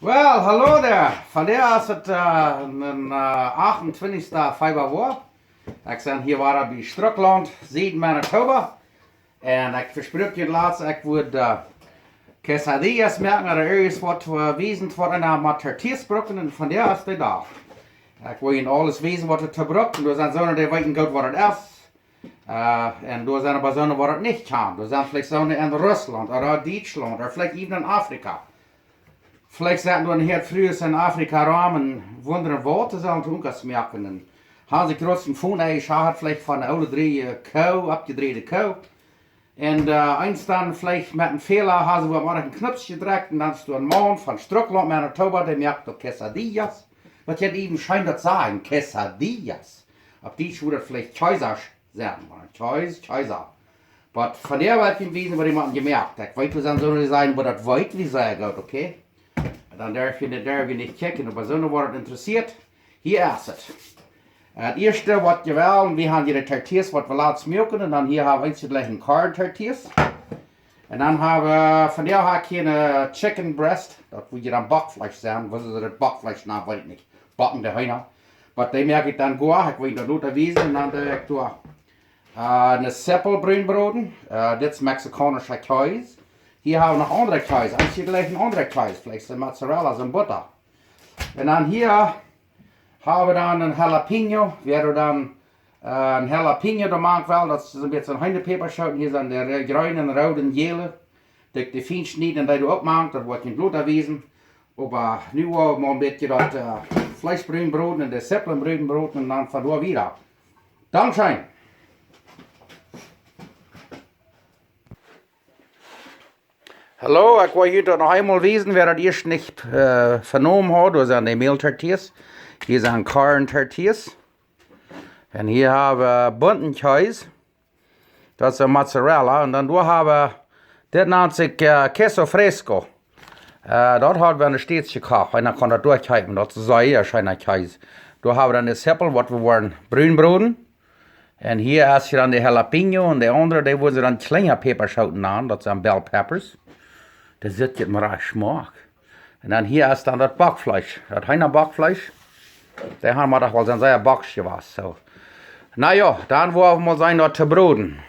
Well, hallo there. Van der is het een 28 februari. Ik ben hier waar bij Strukland, Zuid Manitoba. En ik verspreek je laatst, ik wil quesadillas maken, er ergens wat wezen wat in met tortillas brokken en van der is de dag. Ik wil je alles wezen wat het te brokken, er zijn zonen die weten goed wat het is. En er zijn aber zonen wat het niet kan. Er zijn vielleicht zonen in Rusland, of Duitsland, of vielleicht even in Afrika. Vielleicht zaten wir hier früher in Afrika ramen Wundavollet zusammen tun merken. Und haben sie großen Fund eingeschaut, vielleicht von alle drei Kuh, abgedrehte Kuh. Und eins dann vielleicht mit einem Fehler haben sie mal einen Knopf gedrückt und dann ist ein Mann von Strukland, Manitoba, der merkt doch quesadillas. Was jetzt eben scheint das sagen, quesadillas. Auf die würde vielleicht kjeese sagen, kjeese. Aber von der Welt gewesen, wo jemand gemerkt hat. Ich weiß, wir sind so sagen, wo das weit wie sagen, okay? Dan darf je niet kijken, aber so wordt het interessiert. Hier is het. Het eerste wat je wil, we hebben hier de tortillas wat we laten smoken. En dan hier hebben we uitgelegd corn tortillas. En dan hebben we, van daar heb ik een chicken breast. Dat moet je dan bakvlees zijn. Wat is het bakvlees? Nou, weet ik niet. Bakken de heena. Maar die merk ik dan goed. Ik weet dat niet te wezen. En dan doe ik door een seppel bruinbroden. Dit is Mexicanische kjeese. Hier haben wir noch andere Kjeise, eigentlich gleich ein anderer Kjeise, vielleicht sind Mozzarella und Butter. Und dann hier haben wir dann ein Jalapeno, wäre dann ein Jalapeno da mag wel, das ist ein bisschen ein Hundepeperschoten, hier sind die grünen, roten, gele, die fein schneiden, die du abmachst, da wird kein Blut erwiesen. Aber nu mal ein bisschen das Fleischbrühenbrot und das Seppelbrühenbrot und dann von da wieder. Dankeschön. Hallo, ich wollte heute noch einmal wissen, wer das erst nicht vernommen hat. Das sind die Mehltortillas. Hier sind Corn-Tortillas. Und hier haben wir bunten Kjeise. Das ist Mozzarella. Und dann da haben wir, das nennt sich Queso Fresco. Dort haben wir eine stets gekocht. Und dann kann das durchhalten. Das ist sehr schöner Kjeise. Da haben wir dann das Seppel, was wir wollen, Brühenbroden. Und hier ist dann die Jalapeno und die andere, die wollen sie dann kleiner Peperschoten an. Das sind Bell Peppers. Das sieht jetzt mal Geschmack. Und dann hier ist dann das Backfleisch. Das Heiner Backfleisch. Da haben wir doch wohl sehr Backsch was. So. Naja, dann wollen wir mal sein, dort zu broden.